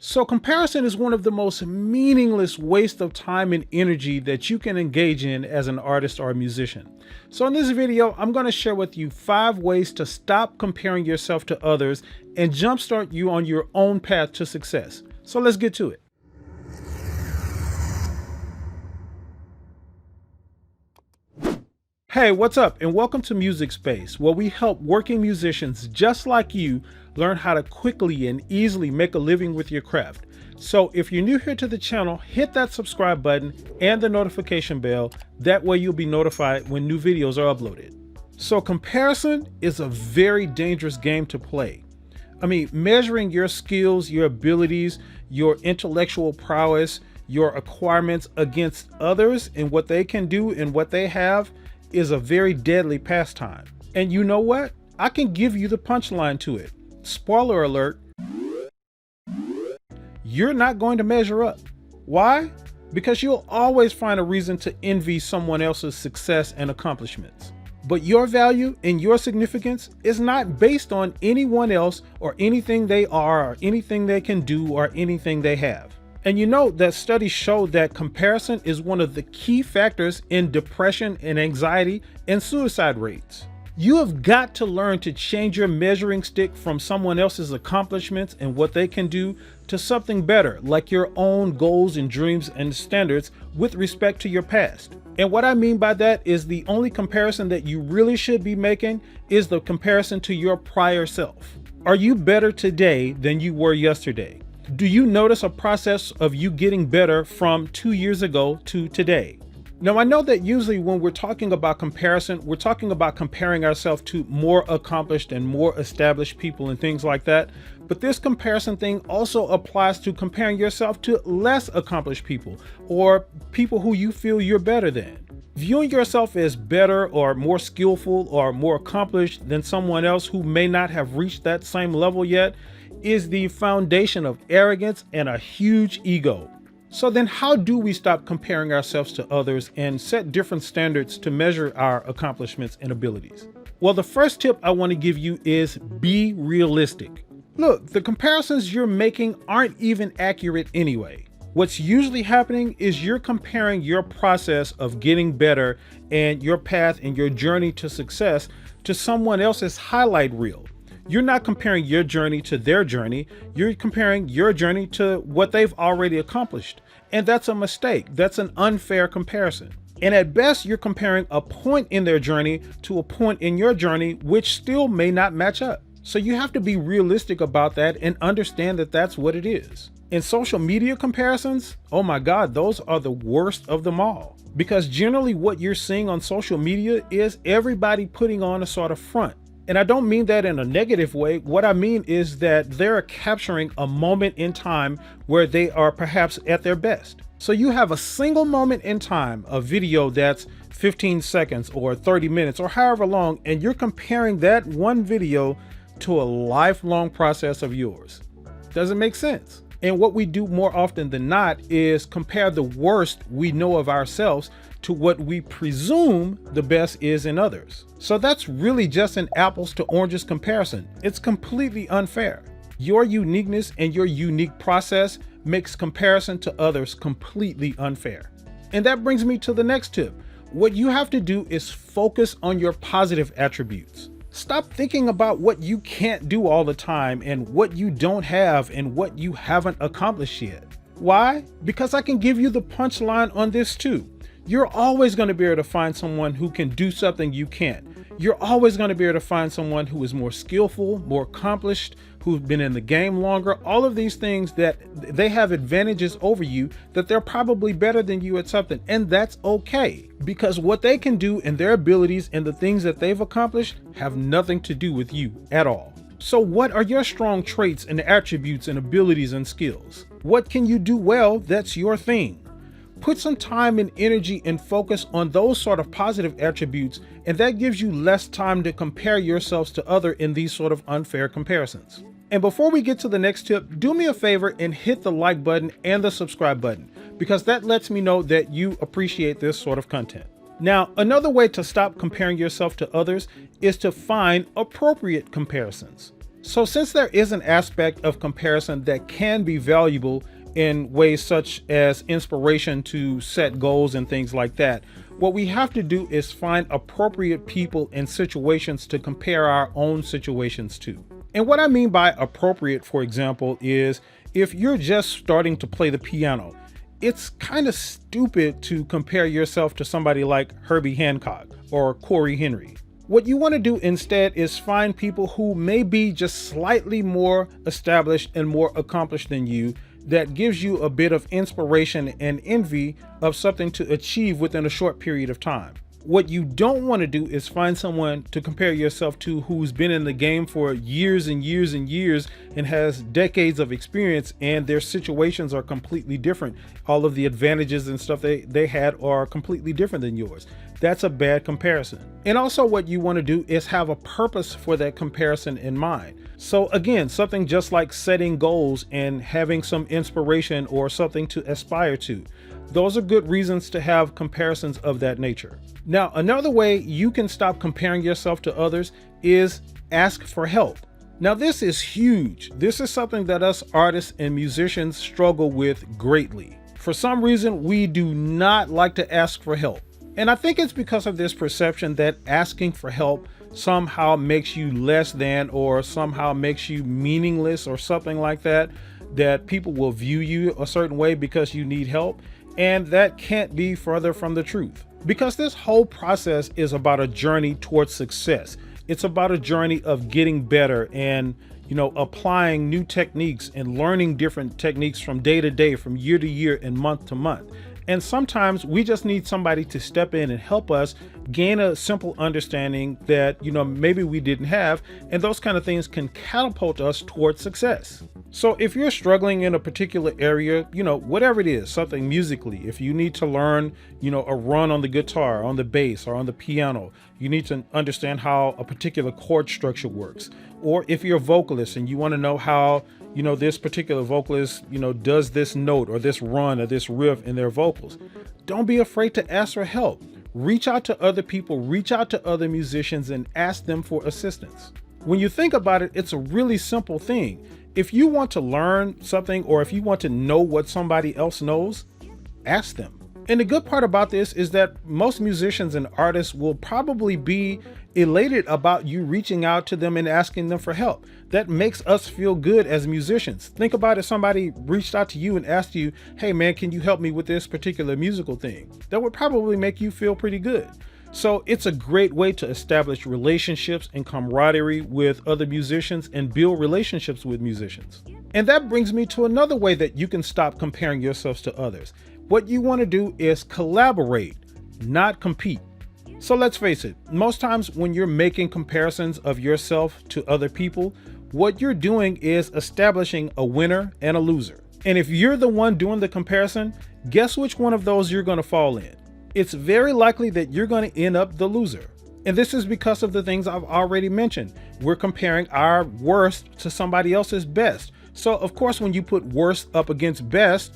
So comparison is one of the most meaningless waste of time and energy that you can engage in as an artist or a musician. So in this video, I'm going to share with you 5 ways to stop comparing yourself to others and jumpstart you on your own path to success. So let's get to it. Hey, what's up? And welcome to Music Space, where we help working musicians just like you learn how to quickly and easily make a living with your craft. So if you're new here to the channel, hit that subscribe button and the notification bell. That way you'll be notified when new videos are uploaded. So comparison is a very dangerous game to play. I mean, measuring your skills, your abilities, your intellectual prowess, your acquirements against others and what they can do and what they have is a very deadly pastime. And you know what? I can give you the punchline to it. Spoiler alert, you're not going to measure up. Why? Because you'll always find a reason to envy someone else's success and accomplishments. But your value and your significance is not based on anyone else or anything they are or anything they can do or anything they have. And you know that studies show that comparison is one of the key factors in depression and anxiety and suicide rates. You have got to learn to change your measuring stick from someone else's accomplishments and what they can do to something better, like your own goals and dreams and standards with respect to your past. And what I mean by that is the only comparison that you really should be making is the comparison to your prior self. Are you better today than you were yesterday? Do you notice a process of you getting better from 2 years ago to today? Now, I know that usually when we're talking about comparison, we're talking about comparing ourselves to more accomplished and more established people and things like that. But this comparison thing also applies to comparing yourself to less accomplished people or people who you feel you're better than. Viewing yourself as better or more skillful or more accomplished than someone else who may not have reached that same level yet is the foundation of arrogance and a huge ego. So then how do we stop comparing ourselves to others and set different standards to measure our accomplishments and abilities? Well, the first tip I want to give you is be realistic. Look, the comparisons you're making aren't even accurate anyway. What's usually happening is you're comparing your process of getting better and your path and your journey to success to someone else's highlight reel. You're not comparing your journey to their journey. You're comparing your journey to what they've already accomplished. And that's a mistake. That's an unfair comparison. And at best, you're comparing a point in their journey to a point in your journey, which still may not match up. So you have to be realistic about that and understand that that's what it is. In social media comparisons, oh my God, those are the worst of them all. Because generally what you're seeing on social media is everybody putting on a sort of front. And I don't mean that in a negative way. What I mean is that they're capturing a moment in time where they are perhaps at their best. So you have a single moment in time, a video that's 15 seconds or 30 minutes or however long, and you're comparing that one video to a lifelong process of yours. Doesn't make sense. And what we do more often than not is compare the worst we know of ourselves to what we presume the best is in others. So that's really just an apples to oranges comparison. It's completely unfair. Your uniqueness and your unique process makes comparison to others completely unfair. And that brings me to the next tip. What you have to do is focus on your positive attributes. Stop thinking about what you can't do all the time and what you don't have and what you haven't accomplished yet. Why? Because I can give you the punchline on this too. You're always going to be able to find someone who can do something you can't. You're always going to be able to find someone who is more skillful, more accomplished, who's been in the game longer. All of these things that they have advantages over you, that they're probably better than you at something. And that's okay, because what they can do and their abilities and the things that they've accomplished have nothing to do with you at all. So what are your strong traits and attributes and abilities and skills? What can you do well that's your thing? Put some time and energy and focus on those sort of positive attributes, and that gives you less time to compare yourselves to others in these sort of unfair comparisons. And before we get to the next tip, do me a favor and hit the like button and the subscribe button, because that lets me know that you appreciate this sort of content. Now, another way to stop comparing yourself to others is to find appropriate comparisons. So since there is an aspect of comparison that can be valuable in ways such as inspiration to set goals and things like that, what we have to do is find appropriate people and situations to compare our own situations to. And what I mean by appropriate, for example, is if you're just starting to play the piano, it's kind of stupid to compare yourself to somebody like Herbie Hancock or Corey Henry. What you want to do instead is find people who may be just slightly more established and more accomplished than you, that gives you a bit of inspiration and envy of something to achieve within a short period of time. What you don't want to do is find someone to compare yourself to who's been in the game for years and years and years and has decades of experience, and their situations are completely different. All of the advantages and stuff they had are completely different than yours. That's a bad comparison. And also what you want to do is have a purpose for that comparison in mind. So again, something just like setting goals and having some inspiration or something to aspire to. Those are good reasons to have comparisons of that nature. Now, another way you can stop comparing yourself to others is ask for help. Now, this is huge. This is something that us artists and musicians struggle with greatly. For some reason, we do not like to ask for help. And I think it's because of this perception that asking for help somehow makes you less than, or somehow makes you meaningless or something like that, that people will view you a certain way because you need help. And that can't be further from the truth, because this whole process is about a journey towards success. It's about a journey of getting better and, applying new techniques and learning different techniques from day to day, from year to year, and month to month. And sometimes we just need somebody to step in and help us gain a simple understanding that, maybe we didn't have. And those kind of things can catapult us towards success. So if you're struggling in a particular area, whatever it is, something musically, if you need to learn, a run on the guitar, on the bass, or on the piano, you need to understand how a particular chord structure works. Or if you're a vocalist and you want to know how, this particular vocalist, does this note or this run or this riff in their vocals, don't be afraid to ask for help. Reach out to other people, reach out to other musicians and ask them for assistance. When you think about it, it's a really simple thing. If you want to learn something, or if you want to know what somebody else knows, ask them. And the good part about this is that most musicians and artists will probably be elated about you reaching out to them and asking them for help. That makes us feel good as musicians. Think about if somebody reached out to you and asked you, hey man, can you help me with this particular musical thing? That would probably make you feel pretty good. So it's a great way to establish relationships and camaraderie with other musicians and build relationships with musicians. And that brings me to another way that you can stop comparing yourselves to others. What you want to do is collaborate, not compete. So let's face it, most times when you're making comparisons of yourself to other people, what you're doing is establishing a winner and a loser. And if you're the one doing the comparison, guess which one of those you're going to fall in? It's very likely that you're going to end up the loser. And this is because of the things I've already mentioned. We're comparing our worst to somebody else's best. So of course, when you put worst up against best,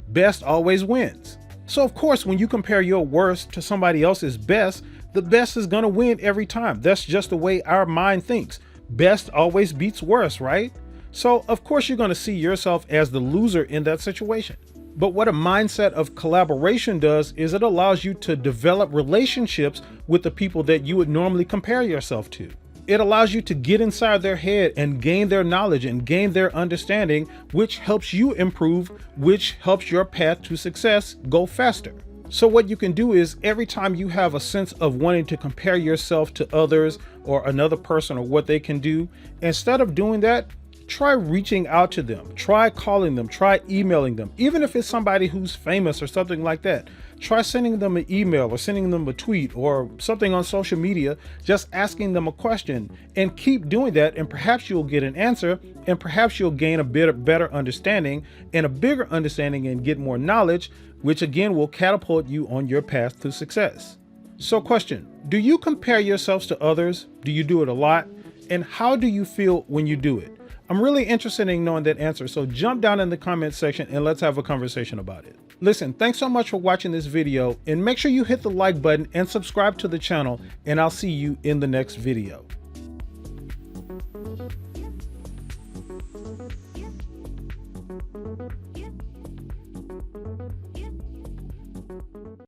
best always wins. So of course, when you compare your worst to somebody else's best, the best is going to win every time. That's just the way our mind thinks. Best always beats worst, right? So of course, you're going to see yourself as the loser in that situation. But what a mindset of collaboration does is it allows you to develop relationships with the people that you would normally compare yourself to. It allows you to get inside their head and gain their knowledge and gain their understanding, which helps you improve, which helps your path to success go faster. So what you can do is every time you have a sense of wanting to compare yourself to others or another person or what they can do, instead of doing that, try reaching out to them, try calling them, try emailing them. Even if it's somebody who's famous or something like that, try sending them an email or sending them a tweet or something on social media, just asking them a question, and keep doing that. And perhaps you'll get an answer, and perhaps you'll gain a bit better understanding and a bigger understanding and get more knowledge, which again will catapult you on your path to success. So question, do you compare yourselves to others? Do you do it a lot? And how do you feel when you do it? I'm really interested in knowing that answer, so jump down in the comments section and let's have a conversation about it. Listen, thanks so much for watching this video, and make sure you hit the like button and subscribe to the channel, and I'll see you in the next video.